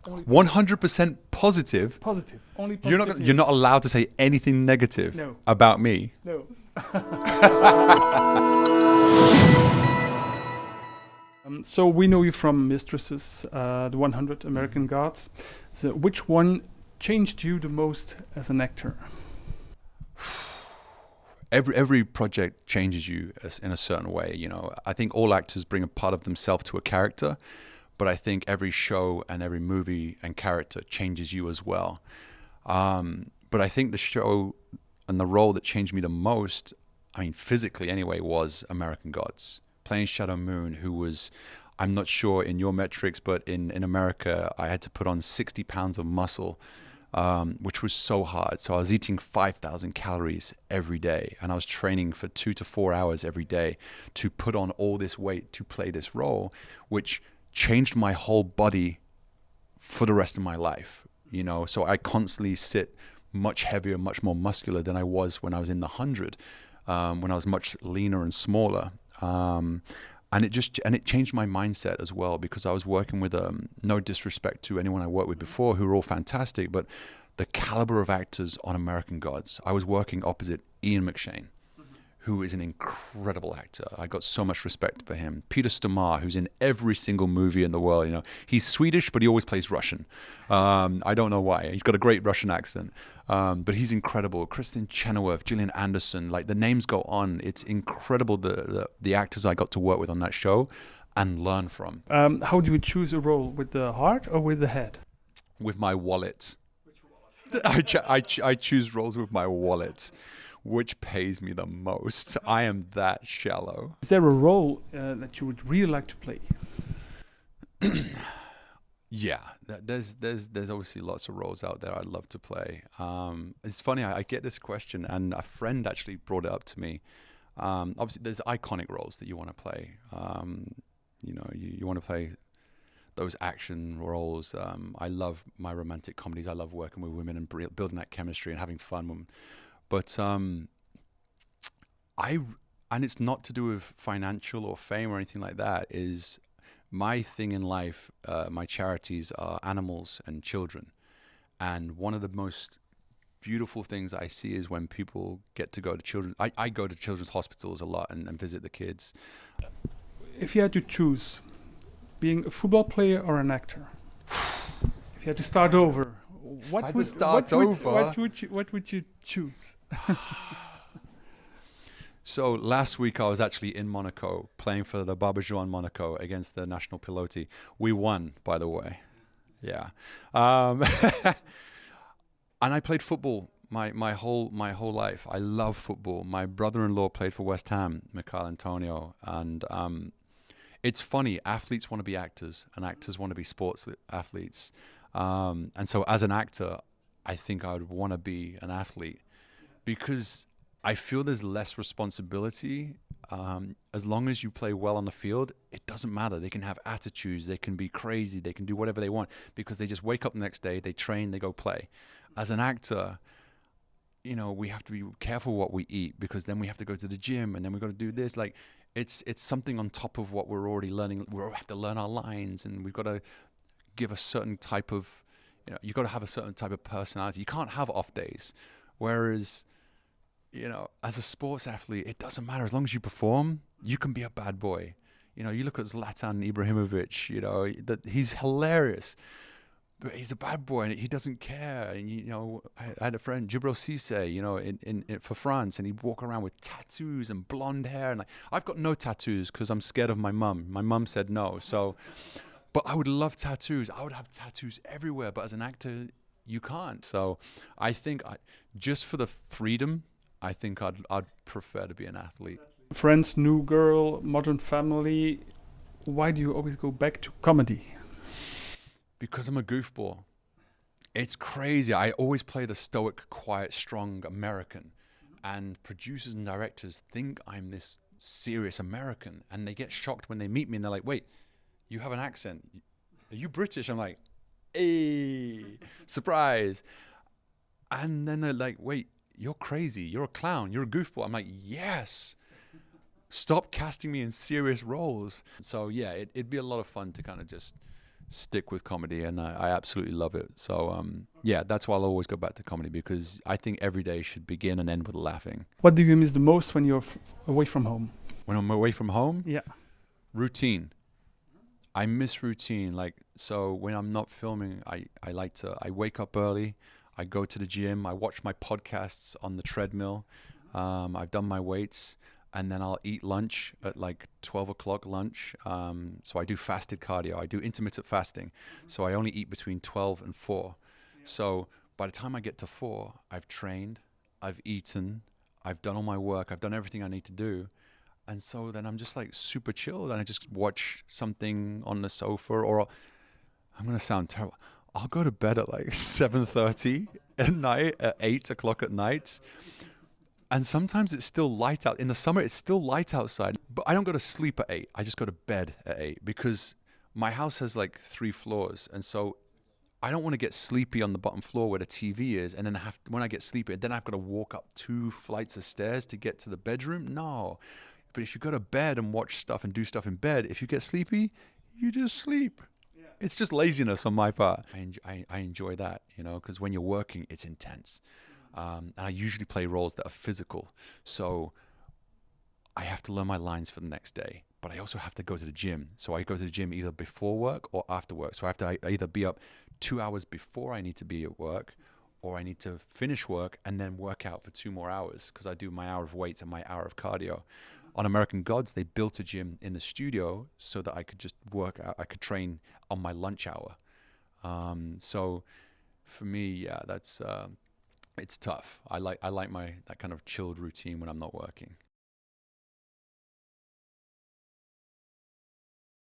Only 100% positive. positive. Only positive. You're not allowed to say anything negative about me. No. So we know you from Mistresses, the 100 American Gods. So which one changed you the most as an actor? Every project changes you in a certain way. You know, I think all actors bring a part of themselves to a character, but I think every show and every movie and character changes you as well. But I think the show and the role that changed me the most, I mean, physically anyway, was American Gods. Playing Shadow Moon, who was, I'm not sure in your metrics, but in America, I had to put on 60 pounds of muscle, which was so hard. So I was eating 5,000 calories every day, and I was training for 2 to 4 hours every day to put on all this weight to play this role, which changed my whole body for the rest of my life. You know, so I constantly sit much heavier, much more muscular than I was when I was in the 100, when I was much leaner and smaller. And it changed my mindset as well, because I was working with no disrespect to anyone I worked with before, who were all fantastic, but the caliber of actors on American Gods. I was working opposite Ian McShane, who is an incredible actor. I got so much respect for him. Peter Stormare, who's in every single movie in the world. You know, he's Swedish, but he always plays Russian. I don't know why. He's got a great Russian accent, but he's incredible. Kristen Chenoweth, Gillian Anderson, like the names go on. It's incredible the actors I got to work with on that show and learn from. How do you choose a role, with the heart or with the head? With my wallet. Which wallet? I choose roles with my wallet. Which pays me the most. I am that shallow. Is there a role that you would really like to play? Yeah, there's obviously lots of roles out there I'd love to play. It's funny, I get this question, and a friend actually brought it up to me. Obviously, there's iconic roles that you want to play. You know, you want to play those action roles. I love my romantic comedies. I love working with women and building that chemistry and having fun. But and it's not to do with financial or fame or anything like that. Is my thing in life, my charities are animals and children. And one of the most beautiful things I see is when people get to go to children. I go to children's hospitals a lot and visit the kids. If you had to choose being a football player or an actor, if you had to start over, what would you choose? So last week I was actually in Monaco playing for the 𝗏𝗏𝗀𝗏 Monaco against the national piloti. We won, by the way. Yeah. And I played football my whole life. I love football. My brother-in-law played for West Ham, Michael Antonio, and it's funny, athletes want to be actors and actors want to be sports athletes. And so as an actor, I think I would want to be an athlete, because I feel there's less responsibility. As long as you play well on the field, it doesn't matter. They can have attitudes, they can be crazy, they can do whatever they want, because they just wake up the next day, they train, they go play. As an actor, you know, we have to be careful what we eat, because then we have to go to the gym and then we've got to do this. Like, it's something on top of what we're already learning. We have to learn our lines, and we've got to give a certain type of, you know, you've got to have a certain type of personality. You can't have off days. Whereas, you know, as a sports athlete, it doesn't matter. As long as you perform, you can be a bad boy. You know, you look at Zlatan Ibrahimovic, you know, he's hilarious, but he's a bad boy and he doesn't care. And, you know, I had a friend, Djibril Cissé, you know, in for France, and he'd walk around with tattoos and blonde hair. And like, I've got no tattoos because I'm scared of my mum. My mum said no. So, but I would love tattoos. I would have tattoos everywhere. But as an actor, you can't. So I think just for the freedom, I think I'd prefer to be an athlete. Friends, New Girl, Modern Family. Why do you always go back to comedy? Because I'm a goofball. It's crazy. I always play the stoic, quiet, strong American. And producers and directors think I'm this serious American. And they get shocked when they meet me and they're like, wait, you have an accent. Are you British? I'm like, hey, surprise. And then they're like, wait, you're crazy. You're a clown. You're a goofball. I'm like, yes. Stop casting me in serious roles. So yeah, it'd be a lot of fun to kind of just stick with comedy, and I absolutely love it. So yeah, that's why I'll always go back to comedy, because I think every day should begin and end with laughing. What do you miss the most when you're away from home? When I'm away from home? Yeah. Routine. I miss routine. Like, so when I'm not filming, I wake up early, I go to the gym, I watch my podcasts on the treadmill, I've done my weights, and then I'll eat lunch at like 12 o'clock lunch. So I do fasted cardio, I do intermittent fasting. So I only eat between 12 and 4. So by the time I get to 4, I've trained, I've eaten, I've done all my work, I've done everything I need to do. And so then I'm just like super chilled, and I just watch something on the sofa, or I'm going to sound terrible, I'll go to bed at like 7:30 at night, at 8 o'clock at night. And sometimes it's still light out. In the summer, it's still light outside. But I don't go to sleep at 8. I just go to bed at 8, because my house has like 3 floors. And so I don't want to get sleepy on the bottom floor where the TV is. And then when I get sleepy, then I've got to walk up 2 flights of stairs to get to the bedroom. No. But if you go to bed and watch stuff and do stuff in bed, if you get sleepy, you just sleep. Yeah. It's just laziness on my part. I enjoy that, you know, because when you're working, it's intense. And I usually play roles that are physical. So I have to learn my lines for the next day. But I also have to go to the gym. So I go to the gym either before work or after work. So I have to either be up 2 hours before I need to be at work, or I need to finish work and then work out for 2 more hours, because I do my hour of weights and my hour of cardio. On American Gods, they built a gym in the studio so that I could just work out, I could train on my lunch hour. So for me, yeah, that's it's tough. I like that kind of chilled routine when I'm not working.